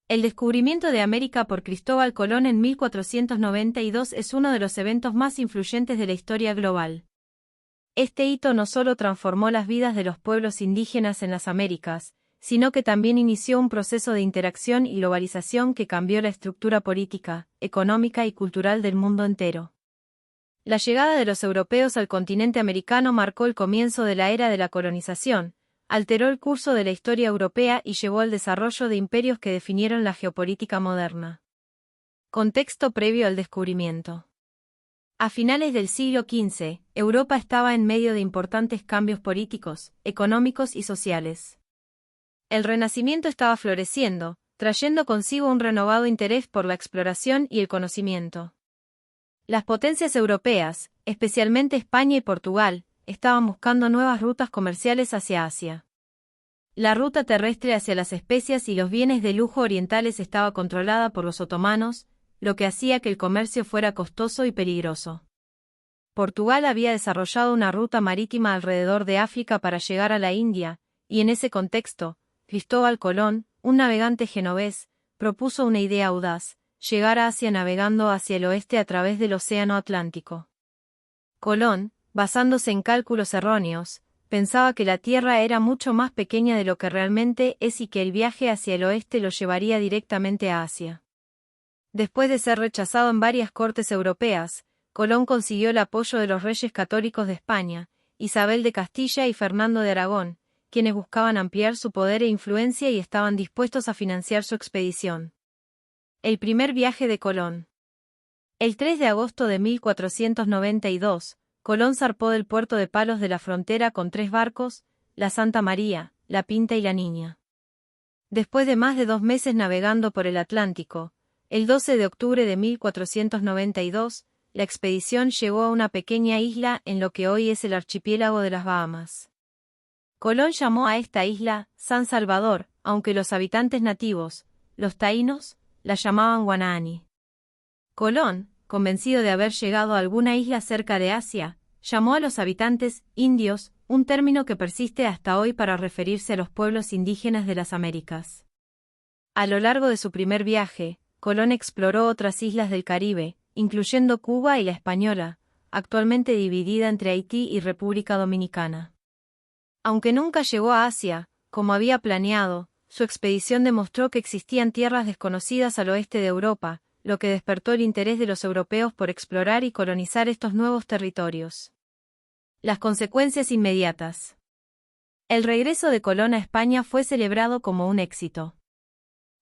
El descubrimiento de América por Cristóbal Colón en 1492 es uno de los eventos más influyentes de la historia global. Este hito no solo transformó las vidas de los pueblos indígenas en las Américas, sino que también inició un proceso de interacción y globalización que cambió la estructura política, económica y cultural del mundo entero. La llegada de los europeos al continente americano marcó el comienzo de la era de la colonización, alteró el curso de la historia europea y llevó al desarrollo de imperios que definieron la geopolítica moderna. Contexto previo al descubrimiento. A finales del siglo XV, Europa estaba en medio de importantes cambios políticos, económicos y sociales. El Renacimiento estaba floreciendo, trayendo consigo un renovado interés por la exploración y el conocimiento. Las potencias europeas, especialmente España y Portugal, estaban buscando nuevas rutas comerciales hacia Asia. La ruta terrestre hacia las especias y los bienes de lujo orientales estaba controlada por los otomanos, lo que hacía que el comercio fuera costoso y peligroso. Portugal había desarrollado una ruta marítima alrededor de África para llegar a la India, y en ese contexto, Cristóbal Colón, un navegante genovés, propuso una idea audaz: llegar a Asia navegando hacia el oeste a través del Océano Atlántico. Colón, basándose en cálculos erróneos, pensaba que la Tierra era mucho más pequeña de lo que realmente es y que el viaje hacia el oeste lo llevaría directamente a Asia. Después de ser rechazado en varias cortes europeas, Colón consiguió el apoyo de los reyes católicos de España, Isabel de Castilla y Fernando de Aragón, quienes buscaban ampliar su poder e influencia y estaban dispuestos a financiar su expedición. El primer viaje de Colón. El 3 de agosto de 1492, Colón zarpó del puerto de Palos de la Frontera con 3 barcos, la Santa María, la Pinta y la Niña. Después de más de 2 meses navegando por el Atlántico, el 12 de octubre de 1492, la expedición llegó a una pequeña isla en lo que hoy es el archipiélago de las Bahamas. Colón llamó a esta isla San Salvador, aunque los habitantes nativos, los taínos, la llamaban Guanaani. Colón, convencido de haber llegado a alguna isla cerca de Asia, llamó a los habitantes indios, un término que persiste hasta hoy para referirse a los pueblos indígenas de las Américas. A lo largo de su primer viaje, Colón exploró otras islas del Caribe, incluyendo Cuba y la Española, actualmente dividida entre Haití y República Dominicana. Aunque nunca llegó a Asia, como había planeado, su expedición demostró que existían tierras desconocidas al oeste de Europa, lo que despertó el interés de los europeos por explorar y colonizar estos nuevos territorios. Las consecuencias inmediatas. El regreso de Colón a España fue celebrado como un éxito.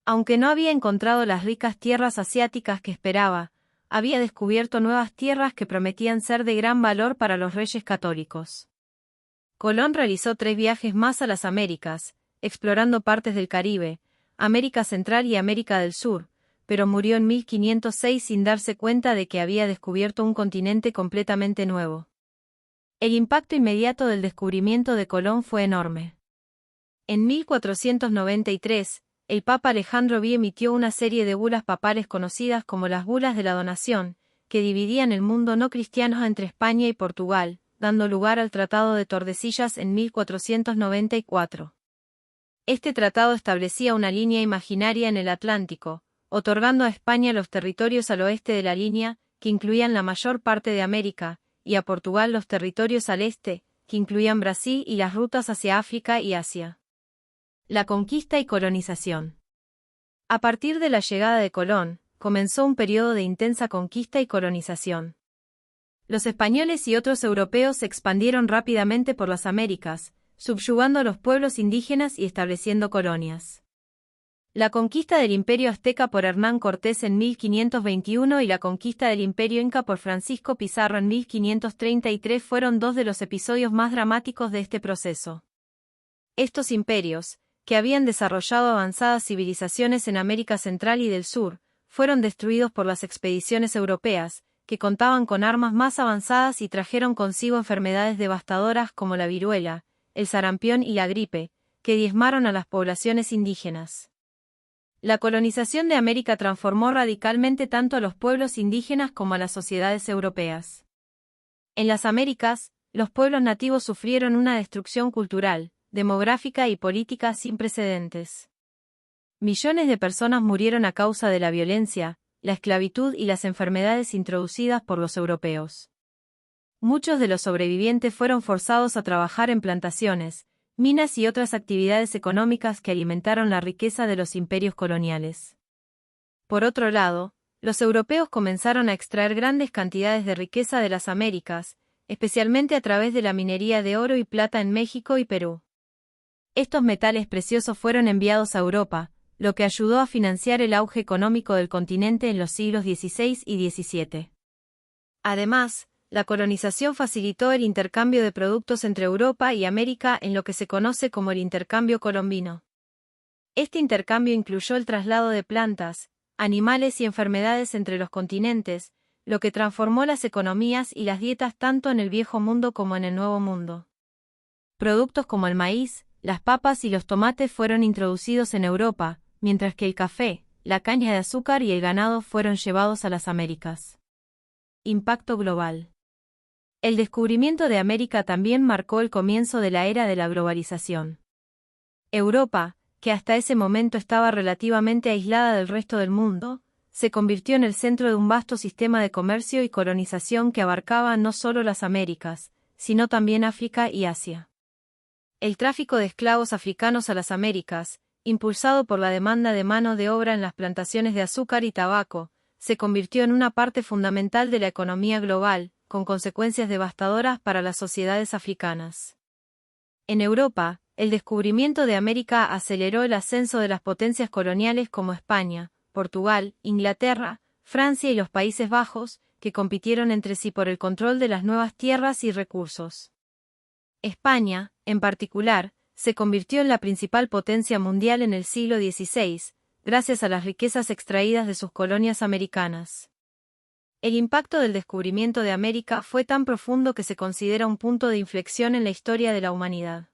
Aunque no había encontrado las ricas tierras asiáticas que esperaba, había descubierto nuevas tierras que prometían ser de gran valor para los reyes católicos. Colón realizó 3 viajes más a las Américas, explorando partes del Caribe, América Central y América del Sur, pero murió en 1506 sin darse cuenta de que había descubierto un continente completamente nuevo. El impacto inmediato del descubrimiento de Colón fue enorme. En 1493, el Papa Alejandro V emitió una serie de bulas papales conocidas como las bulas de la donación, que dividían el mundo no cristiano entre España y Portugal, dando lugar al Tratado de Tordesillas en 1494. Este tratado establecía una línea imaginaria en el Atlántico, otorgando a España los territorios al oeste de la línea, que incluían la mayor parte de América, y a Portugal los territorios al este, que incluían Brasil y las rutas hacia África y Asia. La conquista y colonización. A partir de la llegada de Colón, comenzó un periodo de intensa conquista y colonización. Los españoles y otros europeos se expandieron rápidamente por las Américas, subyugando a los pueblos indígenas y estableciendo colonias. La conquista del Imperio Azteca por Hernán Cortés en 1521 y la conquista del Imperio Inca por Francisco Pizarro en 1533 fueron 2 de los episodios más dramáticos de este proceso. Estos imperios, que habían desarrollado avanzadas civilizaciones en América Central y del Sur, fueron destruidos por las expediciones europeas, que contaban con armas más avanzadas y trajeron consigo enfermedades devastadoras como la viruela, el sarampión y la gripe, que diezmaron a las poblaciones indígenas. La colonización de América transformó radicalmente tanto a los pueblos indígenas como a las sociedades europeas. En las Américas, los pueblos nativos sufrieron una destrucción cultural, demográfica y política sin precedentes. Millones de personas murieron a causa de la violencia, la esclavitud y las enfermedades introducidas por los europeos. Muchos de los sobrevivientes fueron forzados a trabajar en plantaciones, minas y otras actividades económicas que alimentaron la riqueza de los imperios coloniales. Por otro lado, los europeos comenzaron a extraer grandes cantidades de riqueza de las Américas, especialmente a través de la minería de oro y plata en México y Perú. Estos metales preciosos fueron enviados a Europa, lo que ayudó a financiar el auge económico del continente en los siglos XVI y XVII. Además, la colonización facilitó el intercambio de productos entre Europa y América en lo que se conoce como el intercambio colombino. Este intercambio incluyó el traslado de plantas, animales y enfermedades entre los continentes, lo que transformó las economías y las dietas tanto en el Viejo Mundo como en el Nuevo Mundo. Productos como el maíz, las papas y los tomates fueron introducidos en Europa, mientras que el café, la caña de azúcar y el ganado fueron llevados a las Américas. Impacto global. El descubrimiento de América también marcó el comienzo de la era de la globalización. Europa, que hasta ese momento estaba relativamente aislada del resto del mundo, se convirtió en el centro de un vasto sistema de comercio y colonización que abarcaba no solo las Américas, sino también África y Asia. El tráfico de esclavos africanos a las Américas, impulsado por la demanda de mano de obra en las plantaciones de azúcar y tabaco, se convirtió en una parte fundamental de la economía global, con consecuencias devastadoras para las sociedades africanas. En Europa, el descubrimiento de América aceleró el ascenso de las potencias coloniales como España, Portugal, Inglaterra, Francia y los Países Bajos, que compitieron entre sí por el control de las nuevas tierras y recursos. España, en particular, se convirtió en la principal potencia mundial en el siglo XVI, gracias a las riquezas extraídas de sus colonias americanas. El impacto del descubrimiento de América fue tan profundo que se considera un punto de inflexión en la historia de la humanidad.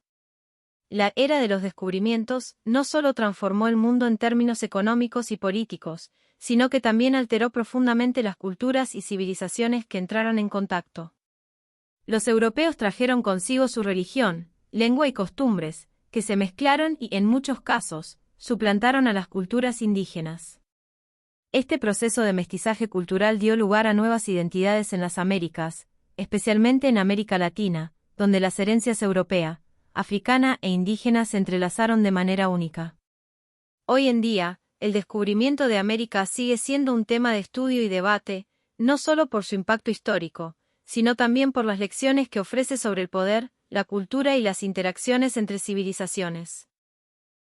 La era de los descubrimientos no solo transformó el mundo en términos económicos y políticos, sino que también alteró profundamente las culturas y civilizaciones que entraron en contacto. Los europeos trajeron consigo su religión, lengua y costumbres, que se mezclaron y, en muchos casos, suplantaron a las culturas indígenas. Este proceso de mestizaje cultural dio lugar a nuevas identidades en las Américas, especialmente en América Latina, donde las herencias europea, africana e indígena se entrelazaron de manera única. Hoy en día, el descubrimiento de América sigue siendo un tema de estudio y debate, no solo por su impacto histórico, sino también por las lecciones que ofrece sobre el poder, la cultura y las interacciones entre civilizaciones.